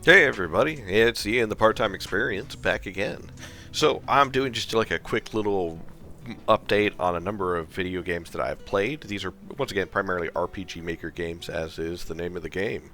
Hey everybody, it's Ian, the Part-Time Experience, back again. So I'm doing just like a quick little update on a number of video games that I've played. These are, once again, primarily RPG Maker games, as is the name of the game.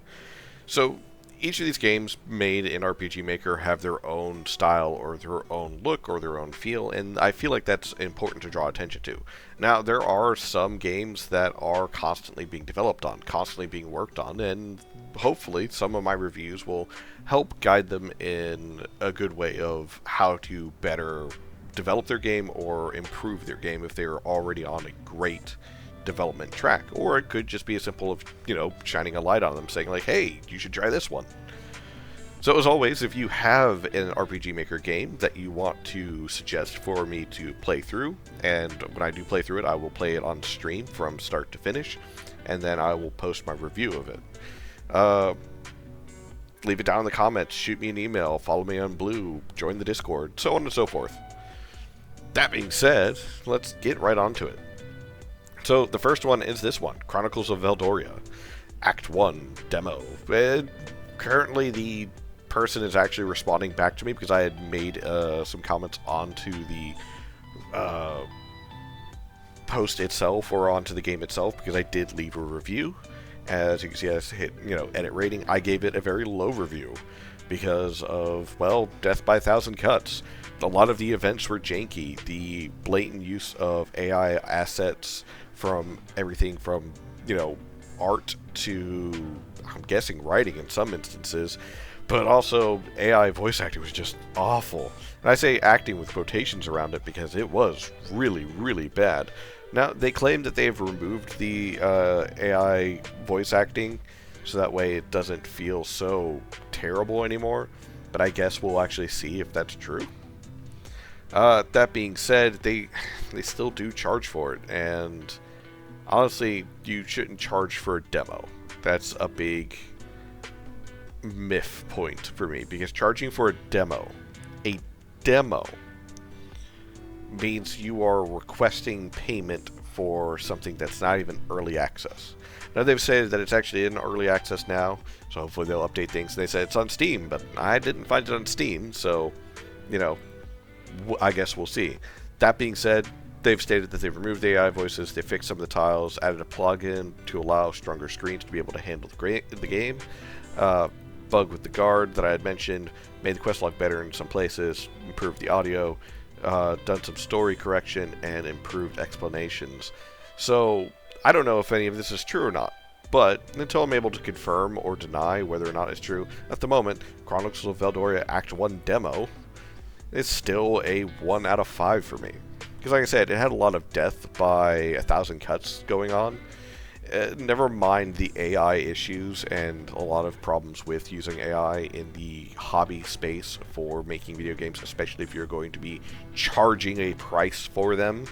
So each of these games made in RPG Maker have their own style or their own look or their own feel, and I feel like that's important to draw attention to. Now, there are some games that are constantly being developed on, constantly being worked on, and hopefully some of my reviews will help guide them in a good way of how to better develop their game or improve their game if they're already on a great development track. Or it could just be as simple of, shining a light on them, saying like, hey, you should try this one. So as always, if you have an RPG Maker game that you want to suggest for me to play through, and when I do play through it, I will play it on stream from start to finish, and then I will post my review of it. Leave it down in the comments, shoot me an email, follow me on Blue, join the Discord, so on and so forth. That being said, let's get right onto it. So the first one is this one, Chronicles of Veldoria, Act 1 demo. And currently the person is actually responding back to me because I had made some comments onto the post itself or onto the game itself because I did leave a review. As you can see, I hit, edit rating. I gave it a very low review because of, well, death by 1,000 cuts. A lot of the events were janky. The blatant use of AI assets from everything from, art to, I'm guessing, writing in some instances, but also AI voice acting was just awful. And I say acting with quotations around it because it was really, really bad. Now, they claim that they've removed the AI voice acting, so that way it doesn't feel so terrible anymore, but I guess we'll actually see if that's true. That being said, they still do charge for it, and honestly, you shouldn't charge for a demo. That's a big myth point for me, because charging for a demo means you are requesting payment for something that's not even early access. Now they've said that it's actually in early access now, so hopefully they'll update things. They said it's on Steam, but I didn't find it on Steam, so, I guess we'll see. That being said, they've stated that they've removed the AI voices, they fixed some of the tiles, added a plugin to allow stronger screens to be able to handle the game. Bug with the guard that I had mentioned, made the quest log better in some places, improved the audio, done some story correction, and improved explanations. So, I don't know if any of this is true or not, but until I'm able to confirm or deny whether or not it's true, at the moment, Chronicles of Veldoria Act 1 demo is still a 1 out of 5 for me. Because like I said, it had a lot of death by 1,000 cuts going on. Never mind the AI issues and a lot of problems with using AI in the hobby space for making video games, especially if you're going to be charging a price for them.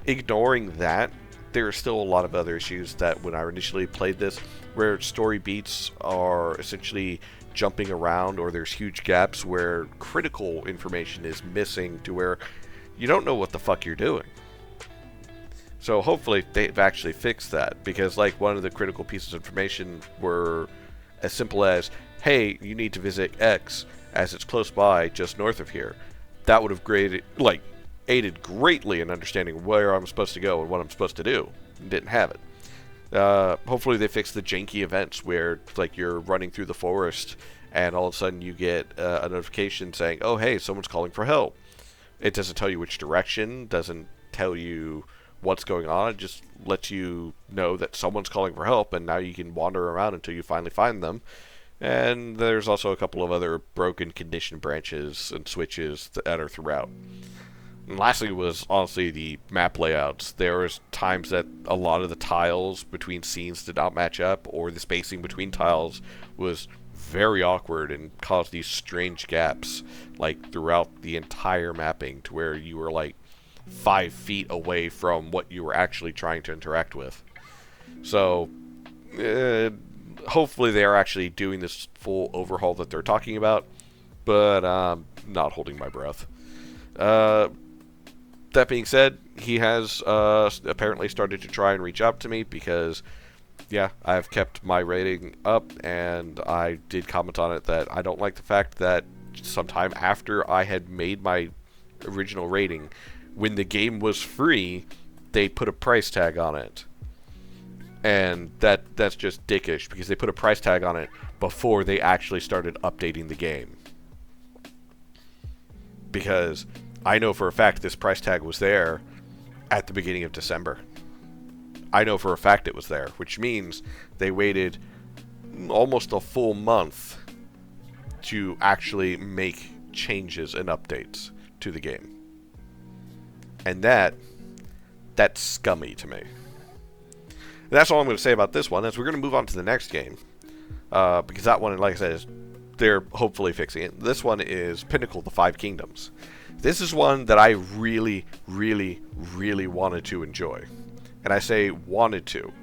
Ignoring that, there are still a lot of other issues that when I initially played this, where story beats are essentially jumping around, or there's huge gaps where critical information is missing to where you don't know what the fuck you're doing. So hopefully they've actually fixed that, because like one of the critical pieces of information were as simple as, hey, you need to visit X as it's close by just north of here. That would have aided greatly in understanding where I'm supposed to go and what I'm supposed to do. Didn't have it. Hopefully they fixed the janky events where like you're running through the forest and all of a sudden you get a notification saying, oh hey, someone's calling for help. It doesn't tell you which direction, doesn't tell you what's going on, it just lets you know that someone's calling for help, and now you can wander around until you finally find them. And there's also a couple of other broken condition branches and switches that are throughout. And lastly was honestly the map layouts. There was times that a lot of the tiles between scenes did not match up, or the spacing between tiles was very awkward and caused these strange gaps like throughout the entire mapping, to where you were like 5 feet away from what you were actually trying to interact with. So, hopefully they are actually doing this full overhaul that they're talking about, but I'm not holding my breath. That being said, he has apparently started to try and reach out to me because Yeah, I've kept my rating up, and I did comment on it that I don't like the fact that sometime after I had made my original rating, when the game was free, they put a price tag on it. And that's just dickish, because they put a price tag on it before they actually started updating the game. Because I know for a fact this price tag was there at the beginning of December. I know for a fact it was there, which means they waited almost a full month to actually make changes and updates to the game. And that's scummy to me. And that's all I'm going to say about this one, as we're going to move on to the next game. Because that one, like I said, they're hopefully fixing it. This one is Pinnacle: The Five Kingdoms. This is one that I really, really, really wanted to enjoy. And I say wanted to,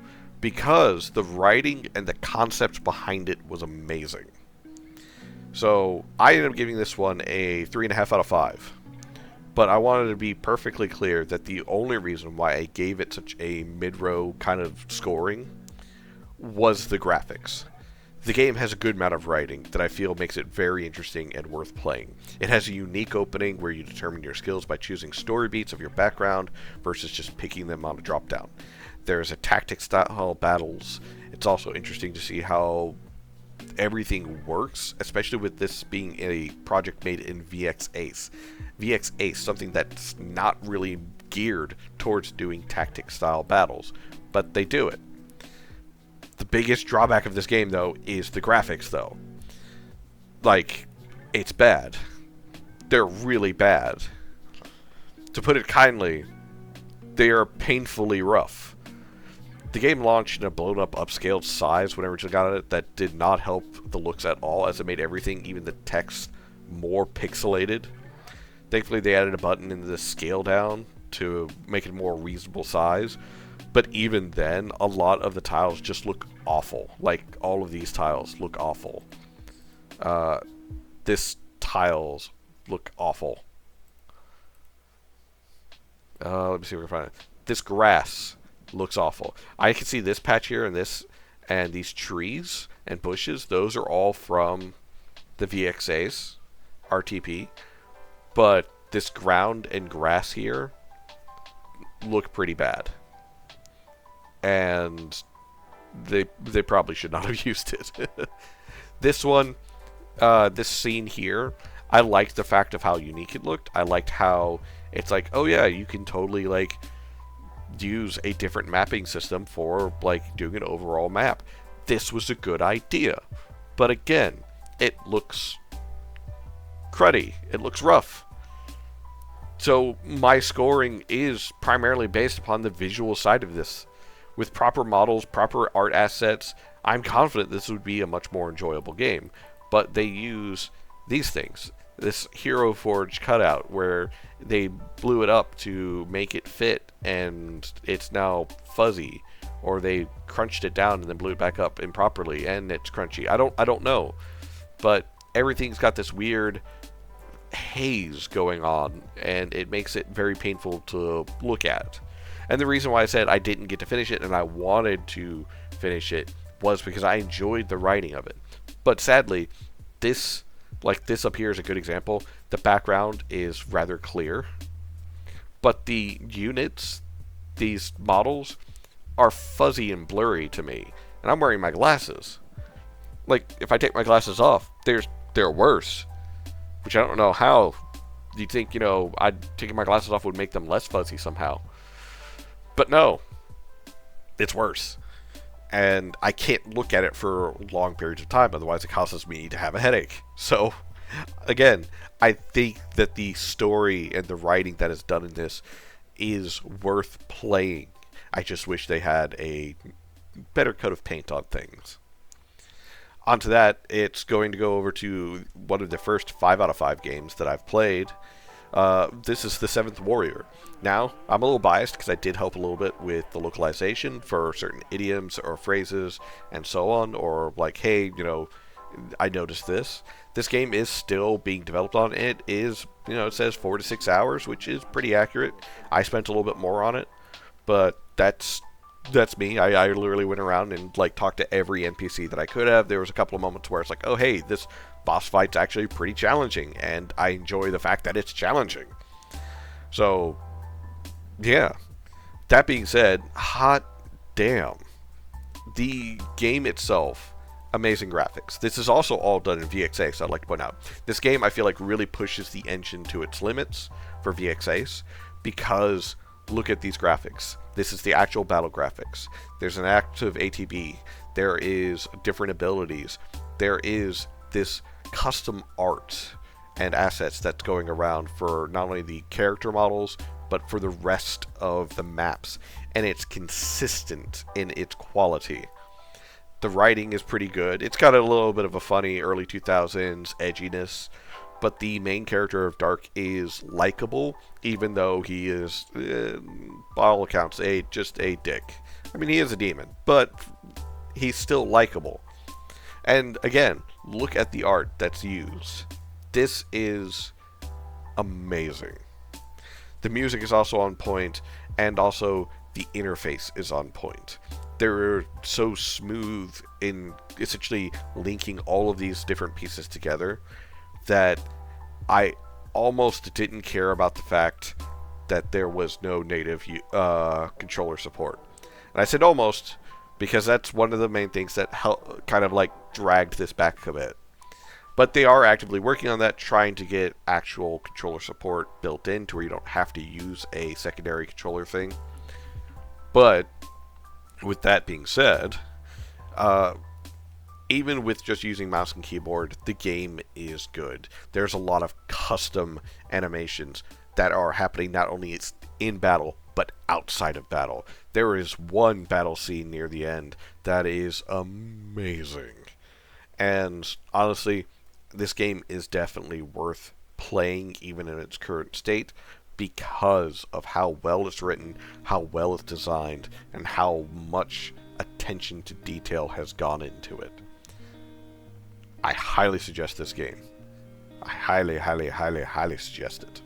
because the writing and the concept behind it was amazing. So I ended up giving this one a 3.5 out of 5. But I wanted to be perfectly clear that the only reason why I gave it such a mid-row kind of scoring was the graphics. The game has a good amount of writing that I feel makes it very interesting and worth playing. It has a unique opening where you determine your skills by choosing story beats of your background versus just picking them on a drop-down. There's a tactic-style battles. It's also interesting to see how everything works, especially with this being a project made in VX Ace. VX Ace, something that's not really geared towards doing tactic-style battles, but they do it. The biggest drawback of this game, though, is the graphics, though. Like, it's bad. They're really bad. To put it kindly, they are painfully rough. The game launched in a blown-up, upscaled size whenever it got it. That did not help the looks at all, as it made everything, even the text, more pixelated. Thankfully, they added a button in the scale down to make it a more reasonable size. But even then, a lot of the tiles just look awful. Like, all of these tiles look awful. This tiles look awful. Let me see if I can find it. This grass looks awful. I can see this patch here and this, and these trees and bushes. Those are all from the VXAs RTP. But this ground and grass here look pretty bad. And they probably should not have used it. This one, this scene here, I liked the fact of how unique it looked. I liked how it's like, oh yeah, you can totally like use a different mapping system for like doing an overall map. This was a good idea. But again, it looks cruddy. It looks rough. So my scoring is primarily based upon the visual side of this. With proper models, proper art assets, I'm confident this would be a much more enjoyable game. But they use these things. This Hero Forge cutout where they blew it up to make it fit and it's now fuzzy. Or they crunched it down and then blew it back up improperly and it's crunchy. I don't know. But everything's got this weird haze going on and it makes it very painful to look at. And the reason why I said I didn't get to finish it and I wanted to finish it was because I enjoyed the writing of it. But sadly, this up here is a good example. The background is rather clear. But the units, these models, are fuzzy and blurry to me. And I'm wearing my glasses. Like, if I take my glasses off, they're worse. Which I don't know how. You'd think, taking my glasses off would make them less fuzzy somehow. But no, it's worse. And I can't look at it for long periods of time, otherwise it causes me to have a headache. So, again, I think that the story and the writing that is done in this is worth playing. I just wish they had a better coat of paint on things. Onto that, it's going to go over to one of the first 5 out of 5 games that I've played. This is the Seventh Warrior. Now, I'm a little biased because I did help a little bit with the localization for certain idioms or phrases and so on, or like, hey, I noticed this. This game is still being developed on. It is, it says 4 to 6 hours, which is pretty accurate. I spent a little bit more on it, but that's that's me. I literally went around and like talked to every NPC that I could have. There was a couple of moments where it's like, oh hey, this boss fight's actually pretty challenging, and I enjoy the fact that it's challenging. So, yeah. That being said, hot damn. The game itself, amazing graphics. This is also all done in VX8, so I'd like to point out. This game, I feel like, really pushes the engine to its limits for VX8, because look at these graphics. This is the actual battle graphics. There's an active ATB. There is different abilities. There is this custom art and assets that's going around for not only the character models, but for the rest of the maps. And it's consistent in its quality. The writing is pretty good. It's got a little bit of a funny early 2000s edginess, but the main character of Dark is likable, even though he is, by all accounts, just a dick. I mean, he is a demon, but he's still likable. And again, look at the art that's used. This is amazing. The music is also on point, and also the interface is on point. They're so smooth in essentially linking all of these different pieces together that I almost didn't care about the fact that there was no native controller support. And I said almost because that's one of the main things that kind of like dragged this back a bit. But they are actively working on that, trying to get actual controller support built in to where you don't have to use a secondary controller thing. But with that being said, even with just using mouse and keyboard, the game is good. There's a lot of custom animations that are happening not only in battle, but outside of battle. There is one battle scene near the end that is amazing. And honestly, this game is definitely worth playing even in its current state because of how well it's written, how well it's designed, and how much attention to detail has gone into it. I highly suggest this game. I highly, highly, highly, highly suggest it.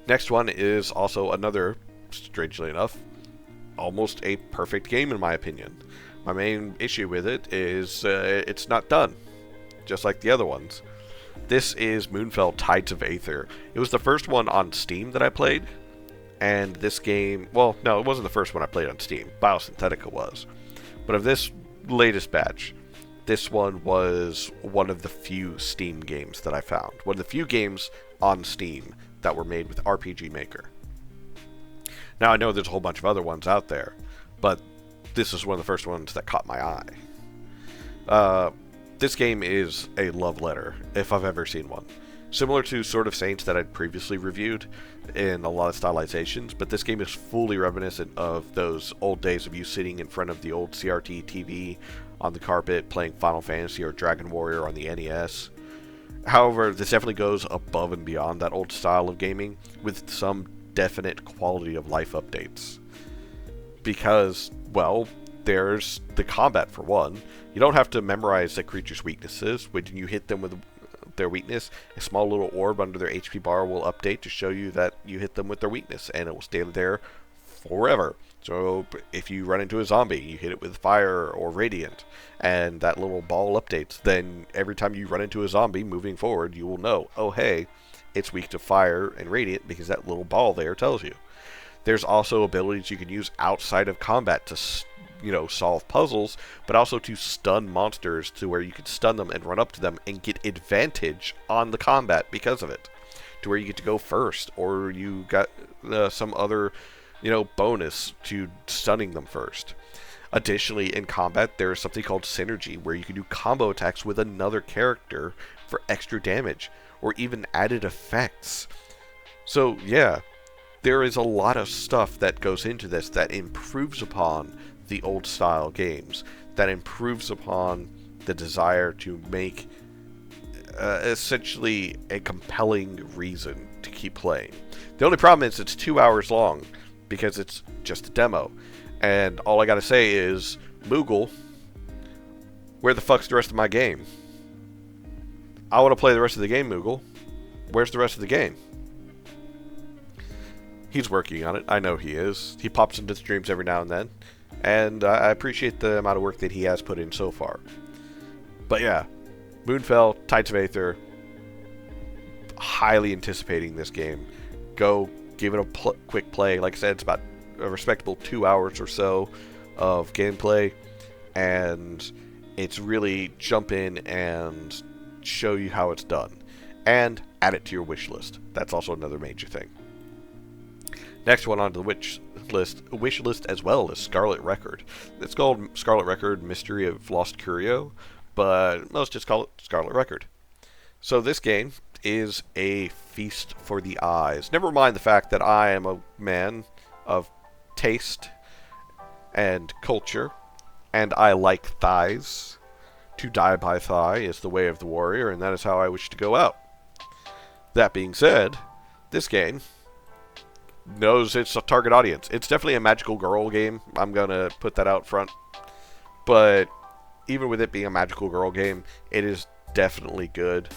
Next one is also another, strangely enough, almost a perfect game in my opinion. My main issue with it is it's not done, just like the other ones. This is Moonfell Tides of Aether. It was the first one on Steam that I played, and this game, well, no, it wasn't the first one I played on Steam. Biosynthetica was. But of this latest batch, this one was one of the few Steam games that I found. One of the few games on Steam that were made with RPG Maker. Now, I know there's a whole bunch of other ones out there, but this is one of the first ones that caught my eye. This game is a love letter, if I've ever seen one. Similar to Sword of Saints that I'd previously reviewed in a lot of stylizations, but this game is fully reminiscent of those old days of you sitting in front of the old CRT TV on the carpet playing Final Fantasy or Dragon Warrior on the NES. However, this definitely goes above and beyond that old style of gaming with some definite quality of life updates. Because, well, there's the combat for one. You don't have to memorize the creature's weaknesses. When you hit them with their weakness, a small little orb under their HP bar will update to show you that you hit them with their weakness, and it will stay there forever. So if you run into a zombie, you hit it with fire or radiant, and that little ball updates, then every time you run into a zombie moving forward, you will know, oh hey, it's weak to fire and radiant because that little ball there tells you. There's also abilities you can use outside of combat to solve puzzles, but also to stun monsters to where you can stun them and run up to them and get advantage on the combat because of it. To where you get to go first, or you got some other, bonus to stunning them first. Additionally, in combat, there is something called synergy, where you can do combo attacks with another character for extra damage, or even added effects. So, yeah, there is a lot of stuff that goes into this that improves upon the old style games, that improves upon the desire to make essentially a compelling reason to keep playing. The only problem is it's 2 hours long because it's just a demo, and all I gotta say is, Moogle, where the fuck's the rest of my game? I want to play the rest of the game, Moogle. Where's the rest of the game? He's working on it. I know he is. He pops into streams every now and then. And I appreciate the amount of work that he has put in so far. But yeah, Moonfell, Tides of Aether, highly anticipating this game. Go give it a quick play. Like I said, it's about a respectable 2 hours or so of gameplay. And it's really jump in and show you how it's done. And add it to your wish list. That's also another major thing. Next one on the wish list as well is Scarlet Record. It's called Scarlet Record Mystery of Lost Curio, but most just call it Scarlet Record. So this game is a feast for the eyes. Never mind the fact that I am a man of taste and culture, and I like thighs. To die by thigh is the way of the warrior, and that is how I wish to go out. That being said, this game knows its a target audience. It's definitely a magical girl game. I'm going to put that out front. But even with it being a magical girl game, it is definitely good.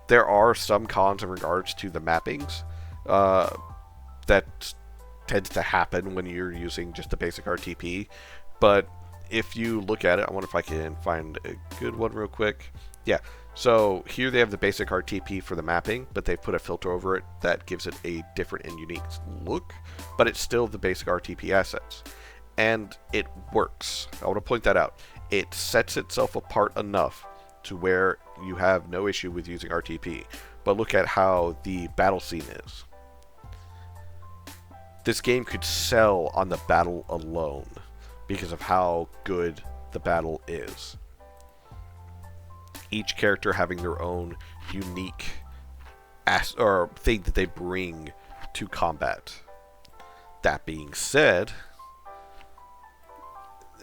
There are some cons in regards to the mappings. That tends to happen when you're using just the basic RTP. But if you look at it, I wonder if I can find a good one real quick. Yeah. So here they have the basic RTP for the mapping, but they've put a filter over it that gives it a different and unique look, but it's still the basic RTP assets. And it works. I want to point that out. It sets itself apart enough to where you have no issue with using RTP. But look at how the battle scene is. This game could sell on the battle alone because of how good the battle is. Each character having their own unique thing that they bring to combat. That being said,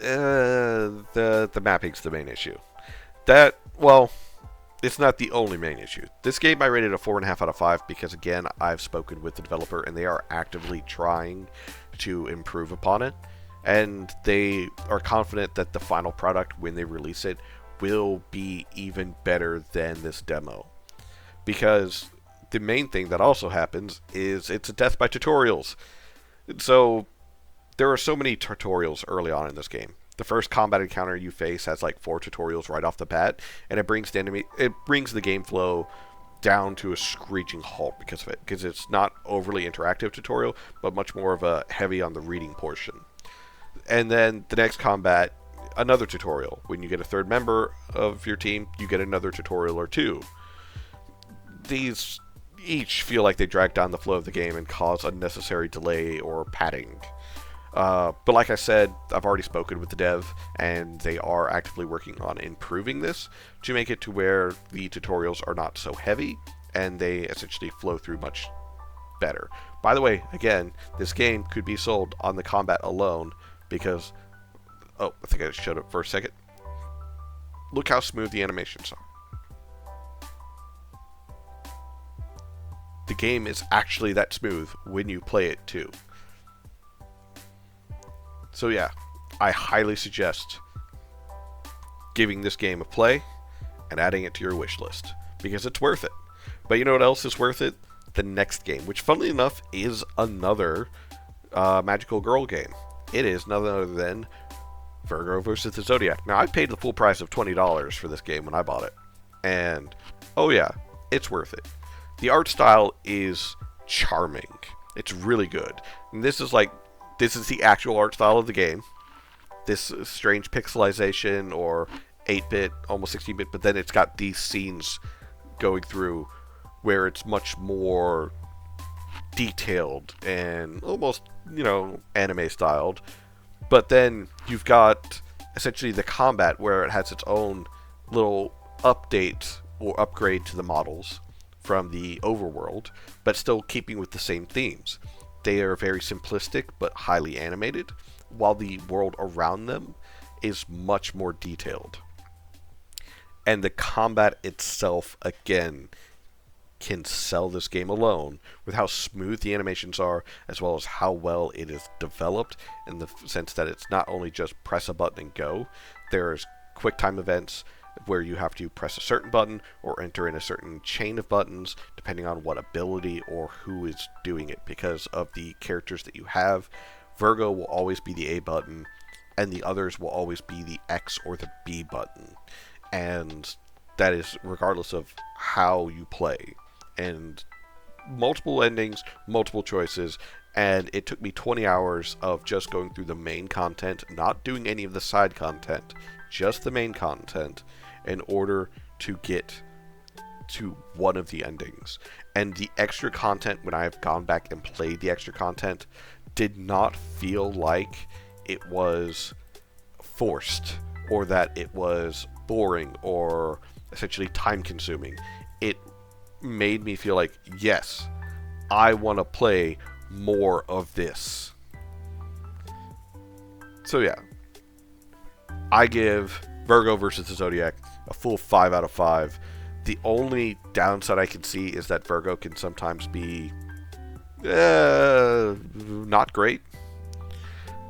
the mapping's the main issue. It's not the only main issue. This game I rated a 4.5 out of 5 because, again, I've spoken with the developer and they are actively trying to improve upon it. And they are confident that the final product, when they release it, will be even better than this demo. Because the main thing that also happens is it's a death by tutorials. So there are so many tutorials early on in this game. The first combat encounter you face has like 4 tutorials right off the bat, and it brings the game flow down to a screeching halt because of it. Because it's not overly interactive tutorial, but much more of a heavy on the reading portion. And then the next combat, another tutorial. When you get a third member of your team, you get another tutorial or 2. These each feel like they drag down the flow of the game and cause unnecessary delay or padding. But like I said, I've already spoken with the dev, and they are actively working on improving this to make it to where the tutorials are not so heavy, and they essentially flow through much better. By the way, again, this game could be sold on the combat alone, because I think I showed up for a second. Look how smooth the animations are. The game is actually that smooth when you play it too. So yeah, I highly suggest giving this game a play and adding it to your wish list, because it's worth it. But you know what else is worth it? The next game, which funnily enough is another magical girl game. It is none other than Virgo versus the Zodiac. Now, I paid the full price of $20 for this game when I bought it. And, oh yeah, it's worth it. The art style is charming. It's really good. And this is the actual art style of the game. This strange pixelization or 8-bit, almost 16-bit, but then it's got these scenes going through where it's much more detailed and almost, anime styled. But then you've got essentially the combat where it has its own little update or upgrade to the models from the overworld, but still keeping with the same themes. They are very simplistic but highly animated, while the world around them is much more detailed. And the combat itself, again, can sell this game alone with how smooth the animations are, as well as how well it is developed, in the sense that it's not only just press a button and go. There's quick time events, where you have to press a certain button or enter in a certain chain of buttons depending on what ability or who is doing it. Because of the characters that you have, Virgo will always be the A button, and the others will always be the X or the B button. And that is regardless of how you play. And multiple endings, multiple choices, and it took me 20 hours of just going through the main content, not doing any of the side content, just the main content, in order to get to one of the endings. And the extra content, when I have gone back and played the extra content, did not feel like it was forced, or that it was boring, or essentially time consuming. It made me feel like, yes, I want to play more of this. So yeah, I give Virgo versus the Zodiac a full 5 out of 5. The only downside I can see is that Virgo can sometimes be not great.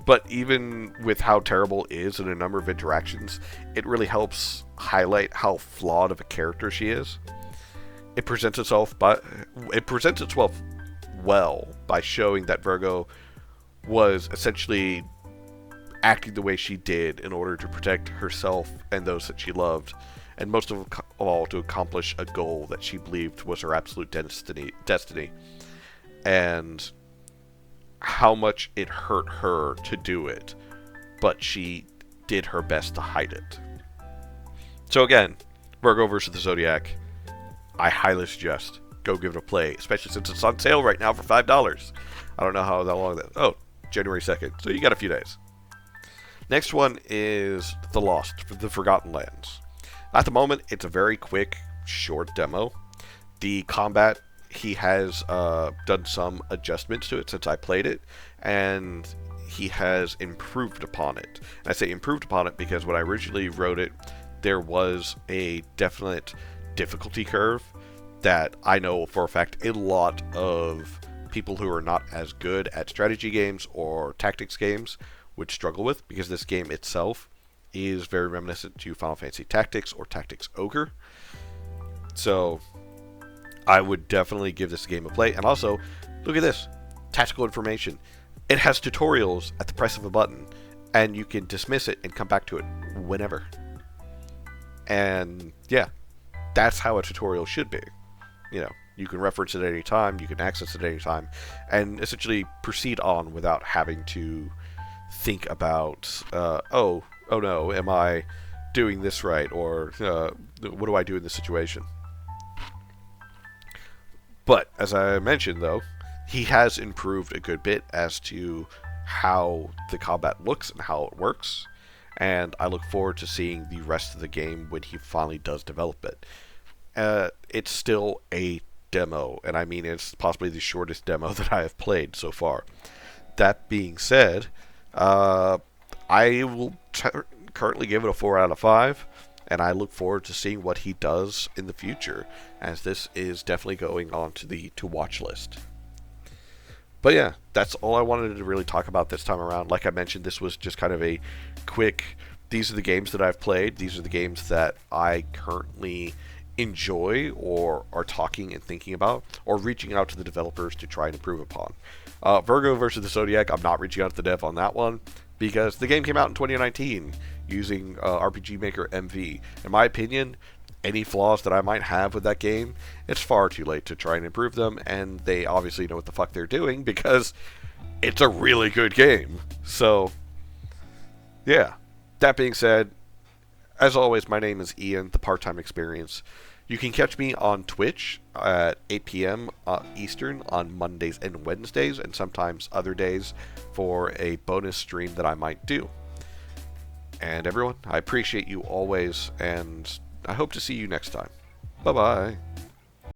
But even with how terrible it is in a number of interactions, it really helps highlight how flawed of a character she is. It presents itself well by showing that Virgo was essentially acting the way she did in order to protect herself and those that she loved, and most of all to accomplish a goal that she believed was her absolute destiny, and how much it hurt her to do it, but she did her best to hide it. So again, Virgo versus the Zodiac, I highly suggest go give it a play, especially since it's on sale right now for $5. I don't know how long that... Oh, January 2nd, so you got a few days. Next one is The Lost, The Forgotten Lands. At the moment, it's a very quick, short demo. The combat, he has done some adjustments to it since I played it, and he has improved upon it. And I say improved upon it because when I originally wrote it, there was a definite difficulty curve that I know for a fact a lot of people who are not as good at strategy games or tactics games would struggle with, because this game itself is very reminiscent to Final Fantasy Tactics or Tactics Ogre. So I would definitely give this game a play. And also, look at this. Tactical information. It has tutorials at the press of a button, and you can dismiss it and come back to it whenever. And yeah, that's how a tutorial should be. You know, you can reference it at any time, you can access it at any time, and essentially proceed on without having to think about, oh no, am I doing this right? Or what do I do in this situation? But, as I mentioned, though, he has improved a good bit as to how the combat looks and how it works. And I look forward to seeing the rest of the game when he finally does develop it. It's still a demo, and I mean it's possibly the shortest demo that I have played so far. That being said, I will currently give it a 4 out of 5. And I look forward to seeing what he does in the future, as this is definitely going on to the to-watch list. But yeah, that's all I wanted to really talk about this time around. Like I mentioned, this was just kind of a quick, these are the games that I've played, these are the games that I currently enjoy or are talking and thinking about, or reaching out to the developers to try and improve upon. Virgo versus the Zodiac, I'm not reaching out to the dev on that one, because the game came out in 2019 using RPG Maker MV. In my opinion, any flaws that I might have with that game, it's far too late to try and improve them, and they obviously know what the fuck they're doing because it's a really good game. So, yeah. That being said, as always, my name is Ian, the Part-Time Experience. You can catch me on Twitch at 8 p.m. Eastern on Mondays and Wednesdays, and sometimes other days for a bonus stream that I might do. And everyone, I appreciate you always, and I hope to see you next time. Bye-bye.